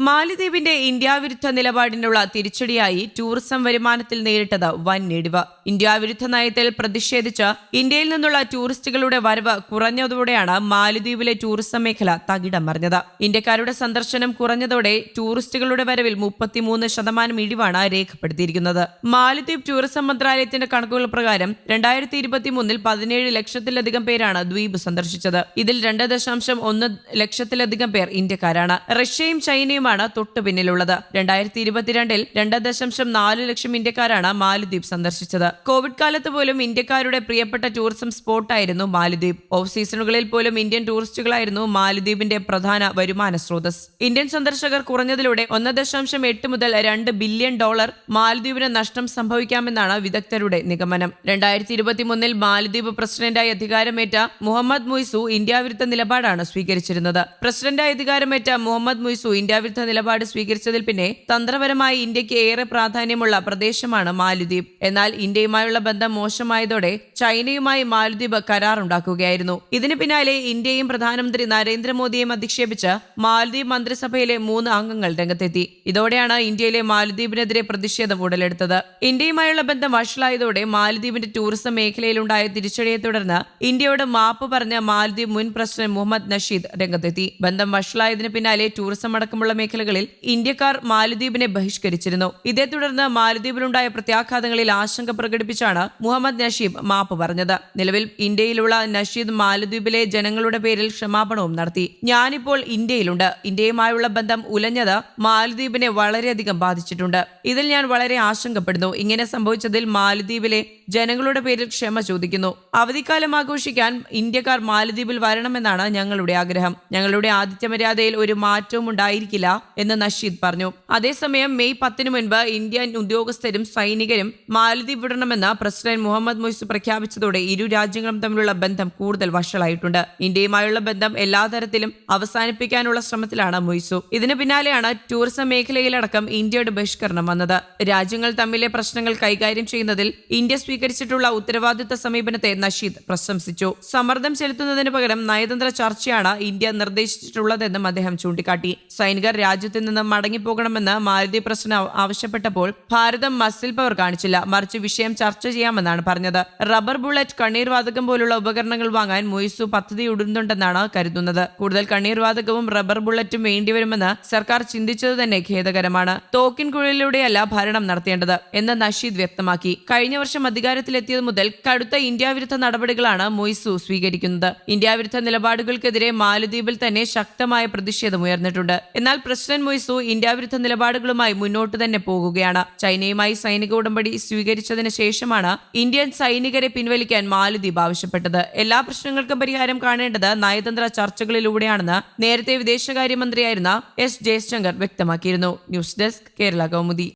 മാലിദ്വീപിന്റെ ഇന്ത്യാവിരുദ്ധ നിലപാടിനുള്ള തിരിച്ചടിയായി ടൂറിസം വരുമാനത്തിൽ നേരിട്ടത് വൻ ഇടിവ്. ഇന്ത്യാവിരുദ്ധ നയത്തിൽ പ്രതിഷേധിച്ച് ഇന്ത്യയിൽ നിന്നുള്ള ടൂറിസ്റ്റുകളുടെ വരവ് കുറഞ്ഞതോടെയാണ് മാലിദ്വീപിലെ ടൂറിസം മേഖല തകിടം മറിഞ്ഞത്. ഇന്ത്യക്കാരുടെ സന്ദർശനം കുറഞ്ഞതോടെ ടൂറിസ്റ്റുകളുടെ വരവിൽ 33% ഇടിവാണ് രേഖപ്പെടുത്തിയിരിക്കുന്നത്. മാലിദ്വീപ് ടൂറിസം മന്ത്രാലയത്തിന്റെ കണക്കുകൾ പ്രകാരം 2023 17 ലക്ഷത്തിലധികം പേരാണ് ദ്വീപ് സന്ദർശിച്ചത്. ഇതിൽ 2.1 ലക്ഷത്തിലധികം പേർ ഇന്ത്യക്കാരാണ്. റഷ്യയും ചൈനയും തൊട്ടു പിന്നിലുള്ളത്. 2022 2.4 ലക്ഷം ഇന്ത്യക്കാരാണ് മാലിദ്വീപ് സന്ദർശിച്ചത്. കോവിഡ് കാലത്ത് പോലും ഇന്ത്യക്കാരുടെ പ്രിയപ്പെട്ട ടൂറിസം സ്പോട്ടായിരുന്നു മാലിദ്വീപ്. ഓഫ് സീസണുകളിൽ പോലും ഇന്ത്യൻ ടൂറിസ്റ്റുകളായിരുന്നു മാലിദ്വീപിന്റെ പ്രധാന വരുമാന സ്രോതസ്. ഇന്ത്യൻ സന്ദർശകർ കുറഞ്ഞതിലൂടെ 1.8 മുതൽ 2 ബില്യൺ ഡോളർ മാലിദ്വീപിന് നഷ്ടം സംഭവിക്കാമെന്നാണ് വിദഗ്ധരുടെ നിഗമനം. 2023 മാലിദ്വീപ് പ്രസിഡന്റായി അധികാരമേറ്റ മുഹമ്മദ് മുയ്സു ഇന്ത്യാവിരുദ്ധ നിലപാടാണ് സ്വീകരിച്ചിരുന്നത്. പ്രസിഡന്റായി അധികാരമേറ്റ മുഹമ്മദ് മുയ്സു ഇന്ത്യാവിരുദ്ധ നിലപാട് സ്വീകരിച്ചതിൽ പിന്നെ തന്ത്രപരമായി ഇന്ത്യക്ക് ഏറെ പ്രാധാന്യമുള്ള പ്രദേശമാണ് മാലിദ്വീപ്. എന്നാൽ ഇന്ത്യയുമായുള്ള ബന്ധം മോശമായതോടെ ചൈനയുമായി മാലിദ്വീപ് കരാറുണ്ടാക്കുകയായിരുന്നു. ഇതിന് പിന്നാലെ ഇന്ത്യയും പ്രധാനമന്ത്രി നരേന്ദ്രമോദിയെയും അധിക്ഷേപിച്ച് മാലദ്വീപ് മന്ത്രിസഭയിലെ 3 അംഗങ്ങൾ രംഗത്തെത്തി. ഇതോടെയാണ് ഇന്ത്യയിലെ മാലദ്വീപിനെതിരെ പ്രതിഷേധം ഉടലെടുത്തത്. ഇന്ത്യയുമായുള്ള ബന്ധം വഷളായതോടെ മാലദ്വീപിന്റെ ടൂറിസം മേഖലയിലുണ്ടായ തിരിച്ചടിയെ തുടർന്ന് ഇന്ത്യയോട് മാപ്പ് പറഞ്ഞ മാലദ്വീപ് മുൻ പ്രസിഡന്റ് മുഹമ്മദ് നഷീദ് രംഗത്തെത്തി. ബന്ധം വഷളായതിന് പിന്നാലെ ടൂറിസം അടക്കമുള്ള മേഖലകളിൽ ഇന്ത്യക്കാർ മാലദ്വീപിനെ ബഹിഷ്കരിച്ചിരുന്നു. ഇതേ തുടർന്ന് മാലദ്വീപിലുണ്ടായ പ്രത്യാഘാതങ്ങളിൽ ആശങ്ക പ്രകടിപ്പിച്ചാണ് മുഹമ്മദ് നഷീദ് മാപ്പ് പറഞ്ഞത്. നിലവിൽ ഇന്ത്യയിലുള്ള നഷീദ് മാലദ്വീപിലെ ജനങ്ങളുടെ പേരിൽ ക്ഷമാപണവും നടത്തി. ഞാനിപ്പോൾ ഇന്ത്യയിലുണ്ട്. ഇന്ത്യയുമായുള്ള ബന്ധം ഉലഞ്ഞത് മാലദ്വീപിനെ വളരെയധികം ബാധിച്ചിട്ടുണ്ട്. ഇതിൽ ഞാൻ വളരെ ആശങ്കപ്പെടുന്നു. ഇങ്ങനെ സംഭവിച്ചതിൽ മാലദ്വീപിലെ ജനങ്ങളുടെ പേരിൽ ക്ഷമ ചോദിക്കുന്നു. അവധിക്കാലം ആഘോഷിക്കാൻ ഇന്ത്യക്കാർ മാലദ്വീപിൽ വരണമെന്നാണ് ഞങ്ങളുടെ ആഗ്രഹം. ഞങ്ങളുടെ ആതിഥ്യമര്യാദയിൽ ഒരു മാറ്റവും ഉണ്ടായിരിക്കില്ല എന്ന് നഷീദ് പറഞ്ഞു. അതേസമയം മെയ് 10 മുൻപ് ഇന്ത്യൻ ഉദ്യോഗസ്ഥരും സൈനികരും മാലദ്വീപ് വിടണമെന്ന് പ്രസിഡന്റ് മുഹമ്മദ് മുയ്സു പ്രഖ്യാപിച്ചതോടെ ഇരു രാജ്യങ്ങളും തമ്മിലുള്ള ബന്ധം കൂടുതൽ വഷളായിട്ടുണ്ട്. ഇന്ത്യയുമായുള്ള ബന്ധം എല്ലാ തരത്തിലും അവസാനിപ്പിക്കാനുള്ള ശ്രമത്തിലാണ് മുയ്സു. ഇതിന് പിന്നാലെയാണ് ടൂറിസം മേഖലയിലടക്കം ഇന്ത്യയുടെ ബഹിഷ്കരണം വന്നത്. രാജ്യങ്ങൾ തമ്മിലെ പ്രശ്നങ്ങൾ കൈകാര്യം ചെയ്യുന്നതിൽ ഇന്ത്യ സ്വീകരിച്ചിട്ടുള്ള ഉത്തരവാദിത്ത സമീപനത്തെ നഷീദ് പ്രശംസിച്ചു. സമ്മർദ്ദം ചെലുത്തുന്നതിന് പകരം നയതന്ത്ര ചർച്ചയാണ് ഇന്ത്യ നിർദ്ദേശിച്ചിട്ടുള്ളതെന്നും അദ്ദേഹം ചൂണ്ടിക്കാട്ടി. സൈനികർ രാജ്യത്ത് നിന്ന് മടങ്ങിപ്പോകണമെന്ന് മാലദ്വീപ് പ്രസിഡന്റ് ആവശ്യപ്പെട്ടപ്പോൾ ഭാരതം മസിൽ പവർ കാണിച്ചില്ല, മറിച്ച് വിഷയം ചർച്ച ചെയ്യാമെന്നാണ് പറഞ്ഞത്. റബ്ബർ ബുള്ളറ്റ്, കണ്ണീർവാതകം പോലുള്ള ഉപകരണങ്ങൾ വാങ്ങാൻ മുയ്സു പദ്ധതിയിടുന്നുണ്ടെന്നാണ് കരുതുന്നത്. കൂടുതൽ കണ്ണീർവാതകവും റബ്ബർ ബുള്ളറ്റും വേണ്ടിവരുമെന്ന് സർക്കാർ ചിന്തിച്ചത് തന്നെ ഖേദകരമാണ്. തോക്കിൻ കുഴലിലൂടെയല്ല ഭരണം നടത്തേണ്ടത് എന്ന് നഷീദ് വ്യക്തമാക്കി. കഴിഞ്ഞ വർഷം അധികാരത്തിലെത്തിയത് മുതൽ കടുത്ത ഇന്ത്യാവിരുദ്ധ നടപടികളാണ് മുയ്സു സ്വീകരിക്കുന്നത്. ഇന്ത്യാവിരുദ്ധ നിലപാടുകൾക്കെതിരെ മാലദ്വീപിൽ തന്നെ ശക്തമായ പ്രതിഷേധം ഉയർന്നിട്ടുണ്ട്. എന്നാൽ പ്രസിഡന്റ് മുയ്സു ഇന്ത്യാവിരുദ്ധ നിലപാടുകളുമായി മുന്നോട്ട് തന്നെ പോകുകയാണ്. ചൈനയുമായി സൈനിക ഉടമ്പടി സ്വീകരിച്ചതിന് ശേഷമാണ് ഇന്ത്യൻ സൈനികരെ പിൻവലിക്കാൻ മാലദ്വീപ് ആവശ്യപ്പെട്ടത്. എല്ലാ പ്രശ്നങ്ങൾക്കും പരിഹാരം കാണേണ്ടത് നയതന്ത്ര ചർച്ചകളിലൂടെയാണെന്ന് നേരത്തെ വിദേശകാര്യമന്ത്രിയായിരുന്ന എസ് ജയശങ്കർ വ്യക്തമാക്കിയിരുന്നു. News desk, Kerala Kaumudi.